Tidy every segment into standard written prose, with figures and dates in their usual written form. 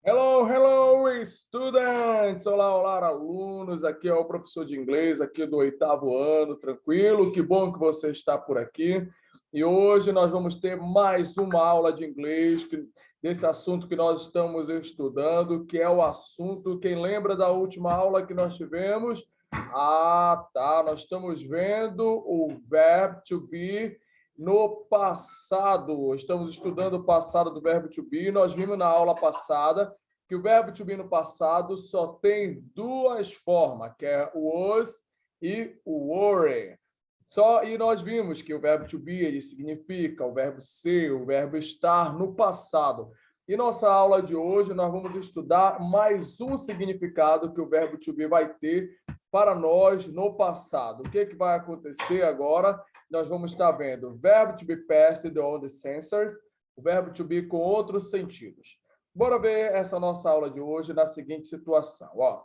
Hello, hello, students! Olá, olá, alunos! Aqui é o professor de inglês, aqui do 8º ano, tranquilo? Que bom que você está por aqui. E hoje nós vamos ter mais uma aula de inglês desse assunto que nós estamos estudando, que é o assunto, quem lembra da última aula que nós tivemos? Ah, tá, nós estamos vendo o verbo to be no passado. Estamos estudando o passado do verbo to be. Nós vimos na aula passada que o verbo to be no passado só tem duas formas, que é o was e o were. E nós vimos que o verbo to be ele significa o verbo ser, o verbo estar no passado. E nossa aula de hoje nós vamos estudar mais um significado que o verbo to be vai ter para nós no passado. O que vai acontecer agora? Nós vamos estar vendo o verbo to be past on the sensors, o verbo to be com outros sentidos. Bora ver essa nossa aula de hoje na seguinte situação. Ó,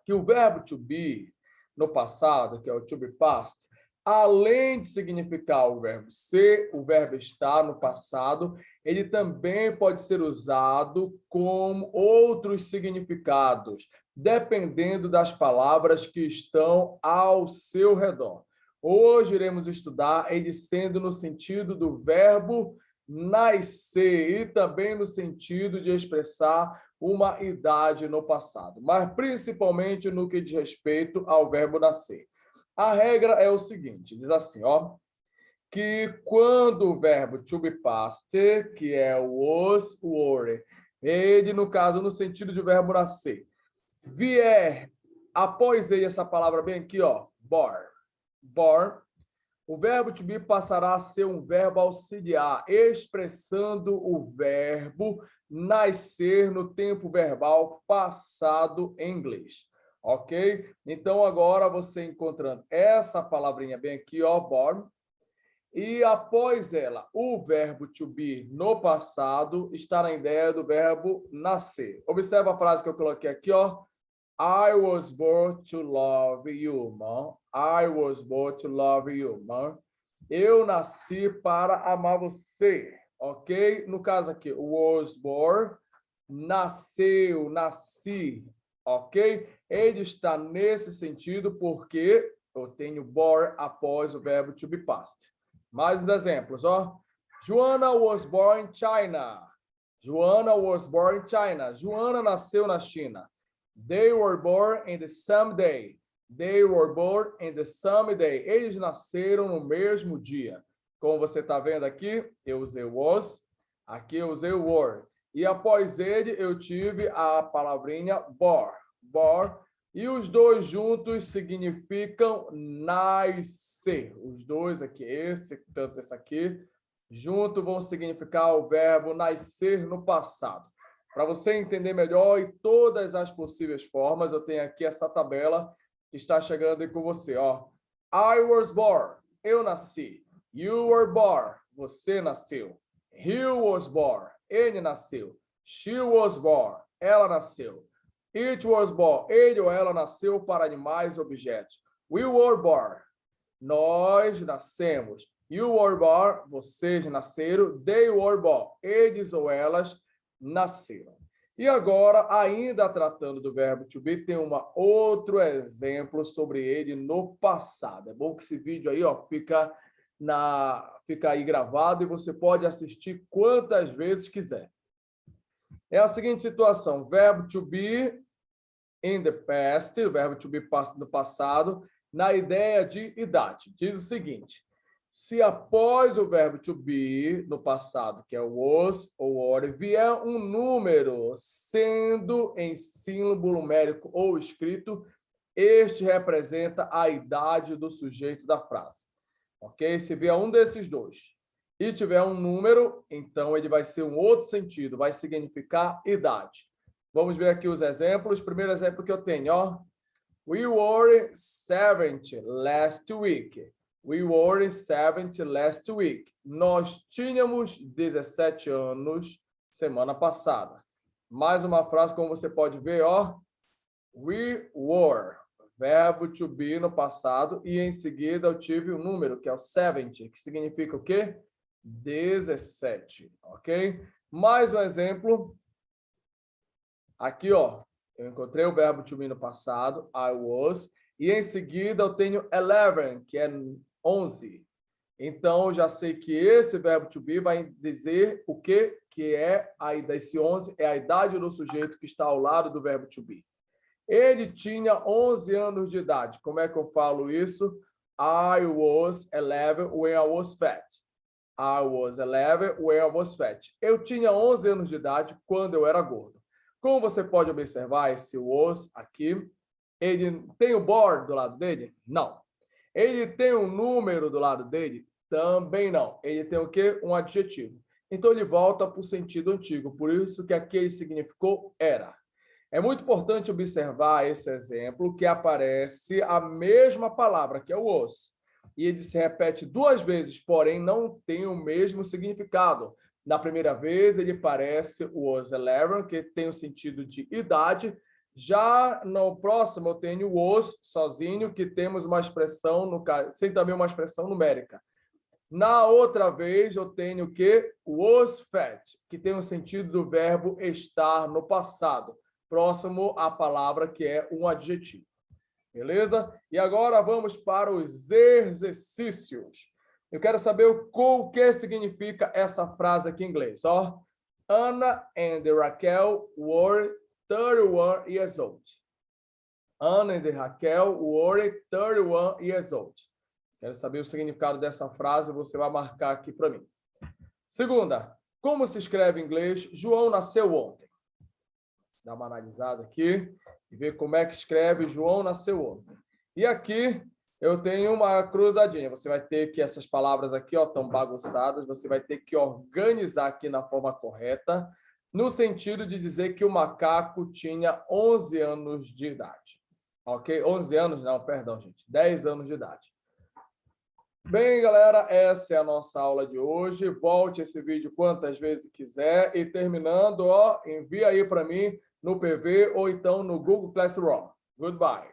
que o verbo to be no passado, que é o to be past, além de significar o verbo ser, o verbo estar no passado, ele também pode ser usado com outros significados, dependendo das palavras que estão ao seu redor. Hoje iremos estudar ele sendo no sentido do verbo nascer e também no sentido de expressar uma idade no passado, mas principalmente no que diz respeito ao verbo nascer. A regra é o seguinte, diz assim, ó, que quando o verbo to be past, que é o was, o were, ele, no caso, no sentido de verbo nascer, vier após ele essa palavra bem aqui, ó, born, o verbo to be passará a ser um verbo auxiliar, expressando o verbo nascer no tempo verbal passado em inglês. Ok? Então, agora você encontrando essa palavrinha bem aqui, ó, born, e após ela, o verbo to be no passado está na ideia do verbo nascer. Observa a frase que eu coloquei aqui, ó. I was born to love you, mom. I was born to love you, mom. Eu nasci para amar você, ok? No caso aqui, was born, nasceu, nasci, ok? Ele está nesse sentido porque eu tenho born após o verbo to be past. Mais uns exemplos, ó. Joanna was born in China. Joanna was born in China. Joana nasceu na China. They were born in the same day. They were born in the same day. Eles nasceram no mesmo dia. Como você está vendo aqui, eu usei was, aqui eu usei were. E após ele, eu tive a palavrinha bore. Bore. E os dois juntos significam nascer. Os dois aqui, tanto esse aqui, junto vão significar o verbo nascer no passado. Para você entender melhor e todas as possíveis formas, eu tenho aqui essa tabela que está chegando aí com você, ó. I was born, eu nasci. You were born, você nasceu. He was born, ele nasceu. She was born, ela nasceu. It was born, ele ou ela nasceu para animais e objetos. We were born, nós nascemos. You were born, vocês nasceram. They were born, eles ou elas nasceram. E agora, ainda tratando do verbo to be, tem outro exemplo sobre ele no passado. É bom que esse vídeo aí, ó, fica aí gravado e você pode assistir quantas vezes quiser. É a seguinte situação, verbo to be in the past, o verbo to be no passado, na ideia de idade. Diz o seguinte, se após o verbo to be, no passado, que é o was ou were, vier um número sendo em símbolo numérico ou escrito, este representa a idade do sujeito da frase. Ok? Se vier um desses dois e tiver um número, então ele vai ser um outro sentido, vai significar idade. Vamos ver aqui os exemplos. Primeiro exemplo que eu tenho, ó. We were 70 last week. We were 70 last week. Nós tínhamos 17 anos semana passada. Mais uma frase, como você pode ver, ó. We were. Verbo to be no passado. E em seguida eu tive um número, que é o 70, que significa o quê? 17, ok? Mais um exemplo. Aqui, ó, eu encontrei o verbo to be no passado, I was, e em seguida eu tenho 11, que é 11. Então, eu já sei que esse verbo to be vai dizer o que é esse 11, é a idade do sujeito que está ao lado do verbo to be. Ele tinha 11 anos de idade. Como é que eu falo isso? I was 11 when I was fat. I was 11 when I was fat. Eu tinha 11 anos de idade quando eu era gordo. Como você pode observar, esse was aqui, ele tem o board do lado dele? Não. Ele tem um número do lado dele? Também não. Ele tem o quê? Um adjetivo. Então, ele volta para o sentido antigo. Por isso que aqui ele significou era. É muito importante observar esse exemplo que aparece a mesma palavra, que é o was. E ele se repete 2 vezes, porém não tem o mesmo significado. Na primeira vez, ele parece o was 11, que tem o sentido de idade. Já no próximo, eu tenho o was sozinho, que temos uma expressão, sem também uma expressão numérica. Na outra vez, eu tenho o quê? Was fat, que tem o sentido do verbo estar no passado, próximo à palavra que é um adjetivo. Beleza? E agora vamos para os exercícios. Eu quero saber o que significa essa frase aqui em inglês. Ó, Anna and Raquel were 31 years old. Anna and Raquel were 31 years old. Quero saber o significado dessa frase, você vai marcar aqui para mim. Segunda, como se escreve em inglês? João nasceu ontem. Dá uma analisada aqui e ver como é que escreve João nasceu ontem. E aqui eu tenho uma cruzadinha. Você vai ter que, essas palavras aqui estão bagunçadas, você vai ter que organizar aqui na forma correta, no sentido de dizer que o macaco tinha 11 anos de idade. Ok? 11 anos? Não, perdão, gente. 10 anos de idade. Bem, galera, essa é a nossa aula de hoje. Volte esse vídeo quantas vezes quiser. E terminando, ó, envia aí para mim no PV ou então no Google Classroom. Goodbye.